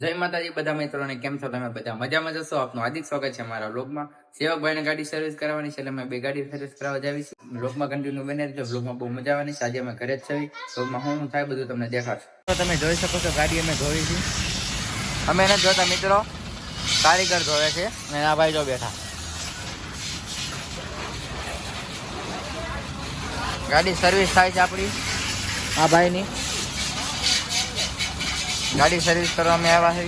જય માતાજી બધા મિત્રોને કેમ છો તમે બધા મજામાં જશો આપનું હાર્દિક સ્વાગત છે અમારા વ્લોગમાં સેવકભાઈને ગાડી સર્વિસ કરાવવાની છે એટલે અમે બે ગાડી સર્વિસ કરાવવા જાવી છે વ્લોગમાં કન્ટિન્યુ બને રહેજો વ્લોગમાં બહુ મજા આવવાની છે આજે અમે ઘરે જ છીએ વ્લોગમાં શું થાય બધું તમને દેખાડશે તો તમે જોઈ શકો છો ગાડી અમે ધોઈ છે અમે એને જોતા મિત્રો કારીગર ધોવે છે અને આ ભાઈ જો બેઠા ગાડી સર્વિસ થાય છે આપણી આ ભાઈની ગાડી સર્વિસ કરવામાં આવ્યા છે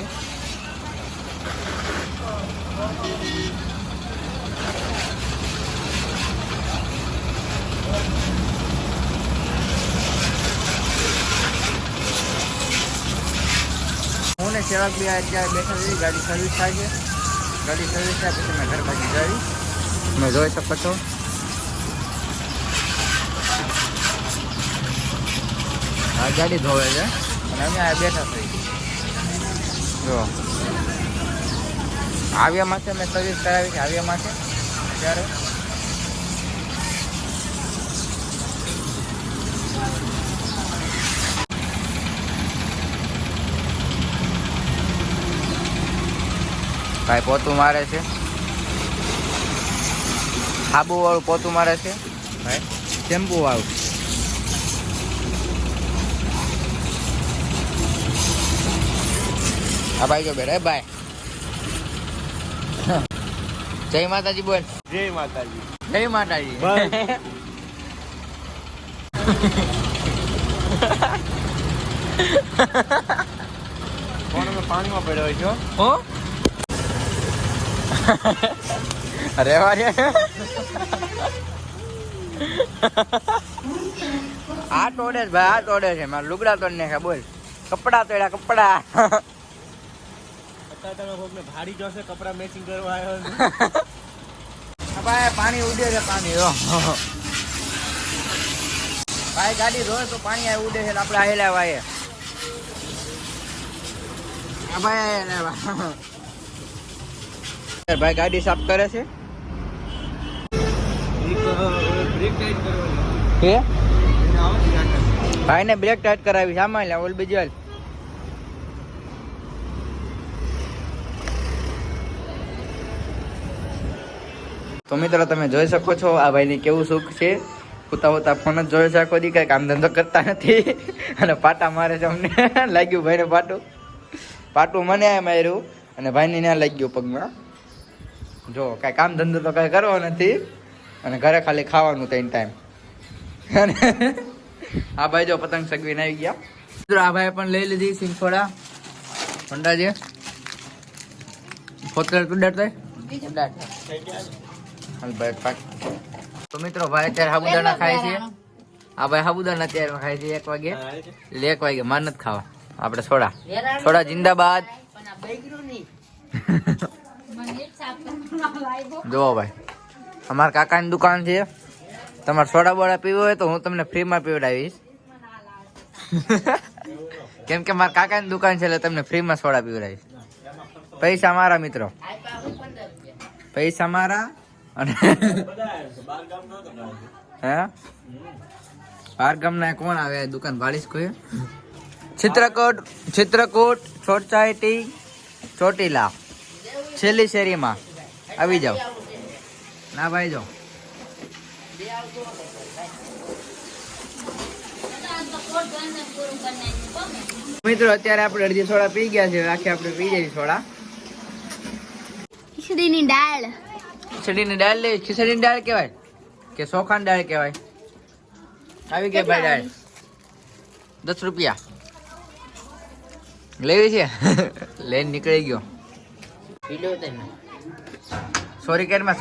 હું ને સેવક બી અત્યારે બેઠા છે ગાડી સર્વિસ થાય છે ગાડી સર્વિસ થાય પછી મેં ઘર બાજુ જઈ તમે જોઈ શકો છો આ ગાડી ધોવે છે અને અમે આ બેઠા થઈ જો આવ્યામાંથી અમે સર્વિસ કરાવી છે આવ્યામાંથી ત્યારે ભાઈ પોતું મારે છે સાબુ વાળું પોતું મારે છે ભાઈ શેમ્પુ વાળું આ ભાઈ જો બેઠા ભાઈ જય માતાજી બોલ જય માતાજી જય માતાજી પાણીમાં પડ્યો છો હો અરે વારે આ તોડે છે ભાઈ આ તોડે છે મારા લુગડા તોડ ને બોલ કપડા તોડ્યા કપડા ભાડી જોશે કપડા મેચિંગ કરવા આવ્યો ભાઈ પાણી ઉડે છે પાણી ભાઈ ગાડી ધોય તો પાણી આ ઉડે છે એટલે આપણે આયેલા ભાઈ ભાઈ ગાડી સાફ કરે છે કે ભાઈ ને બ્રેક ટાઈટ કરાવી સામાન લે ઓલ બીજલ તો મિત્રો તમે જોઈ શકો છો આ ભાઈની કેવું સુખ છે ઉતા ઉતા ફોન જ જોઈ છે આખો દી કઈ કામ ધંધો કરતા નથી અને પાટા મારે છે અમને લાગ્યું ભાઈને પાટું મને માર્યું અને ભાઈને ત્યાં લાગ્યું પગમાં જો કઈ કામ ધંધો તો કઈ કરવો નથી અને ઘરે ખાલી ખાવાનું ત્રણ ટાઈમ આ ભાઈ જો પતંગ સગવીને આવી ગયા મિત્રો આ ભાઈ પણ લઈ લીધી સિંગફોડા ફંડાજી ફોતર ઉડાડતા તો મિત્રો ભાઈ અત્યારે સાબુદાણા ખાય છે આ ભાઈ સાબુદાણા અત્યારે ખાય છે 1 વાગે એટલે 1 વાગે માર નથી ખાવા આપણે સોડા જિંદાબાદ જો ભાઈ અમારા કાકાની દુકાન છે તમારે સોડા બોડા પીવો હોય તો હું તમને ફ્રીમાં પીવડાવીશ કેમ કે મારા કાકાની દુકાન છે એટલે તમને ફ્રીમાં સોડા પીવડાવીશ પૈસા મારા મિત્રો પૈસા મારા અને હે બાર ગામના કોણ આવે દુકાન ભાડીશ કોઈ ચિત્રકૂટ સોસાયટી ચોટીલા છેલ્લી શેરીમાં આવી જાઓ ના ભાઈ જાઓ મિત્રો અત્યારે આપણે અડધી સોડા પી ગયા છે આખી આપણે પી જઈએ સોડા ખીચડીની દાળ લે ખીચડીની દાળ કહેવાય કે ચોખાની દાળ કહેવાય આવી ગઈ ભાઈ દાળ 10 રૂપિયા લેવી છે લઈને નીકળી ગયો સોરી કેરમાં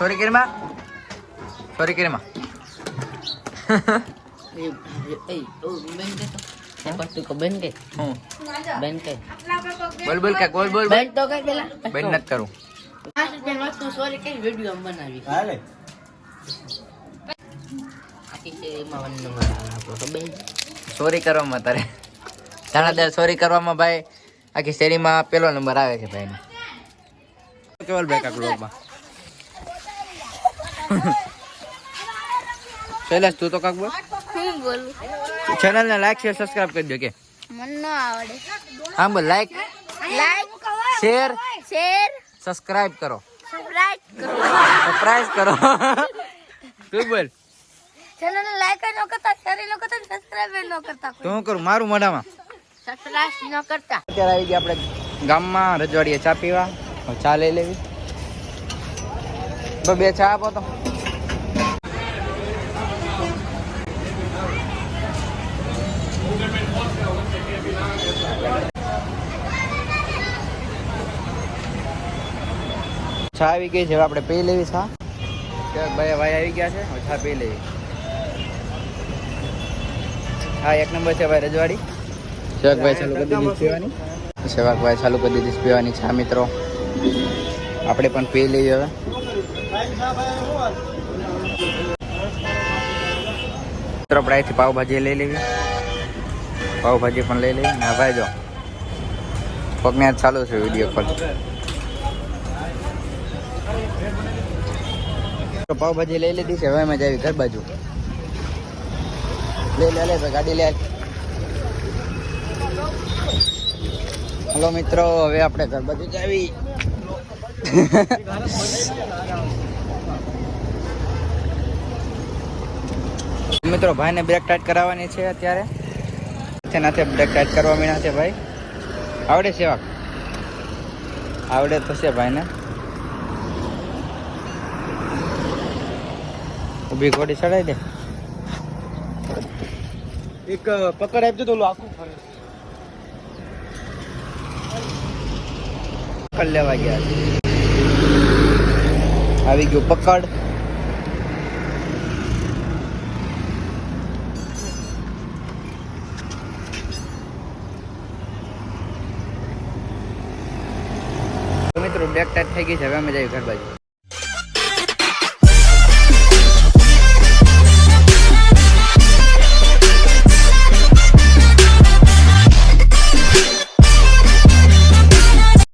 બોલ કે બોલ બેન નથી કરું સોરી કરવામાં તારે તારા સોરી કરવામાં ભાઈ આખી શેરીમાં પેલો નંબર આવે છે ભાઈ કેવલ ભાઈ કાકુ લોકમાં શૈલેષ તું તો કાક બોલ હું બોલું ચેનલ ને લાઈક શેર સબસ્ક્રાઇબ કરી દો કે મને ન આવડે હા બોલ like like share share subscribe કરો સબસ્ક્રાઇબ કરો સરપ્રાઈઝ કરો તું બોલ ચેનલ ને લાઈક ન કરતા શેર ન કરતા સબસ્ક્રાઇબ ન કરતા તો હું કરું મારું મોઢામાં સબસ્ક્રાઇબ ન કરતા અત્યારે આવી ગયા આપણે ગામમાં રજવાડીએ ચા પીવા હવે ચા લઈ લેવી તો બે ચા આપો તો ચા આવી ગઈ છે હવે આપણે પી લેવી ચા ભાઈ આવી ગયા છે હવે ચા પી લેવી હા એક નંબર છે ભાઈ રજવાડી સેવકભાઈ ચાલુ કરી દીધી પીવાની સેવકભાઈ ચાલુ કરી દીધી પીવાની ચા મિત્રો આપણે પણ પી લઈએ હવે મિત્રો આપણે અહીંથી પાવભાજી લઈ લેવી પાવભાજી પણ લઈ લેવી ના ભાઈ જો પગને હાથ ચાલુ છે વિડીયો કોલ પાવભાજી લઈ લીધી છે હવે અમે જાવી ઘર બાજુ લે ભાઈ ગાડી લે હલો મિત્રો હવે આપણે ઘર બાજુ જાવી મિત્રો ભાઈને બ્રેક ટાઈટ કરાવવાની છે અત્યારે નાથે બ્રેક ટાઈટ કરવા મીના છે ભાઈ આવડે સેવક આવડે તો છે ભાઈને ઊભી ઘોડી ચડાવી દે એક પકડ આપજો તો ઓલું આખું ફરે પકડ લેવા ગયા આવી ગયું પકડ મિત્રો બ્રેક ટાઈટ થઈ ગઈ છે હવે અમે જઈએ ઘર બાજુ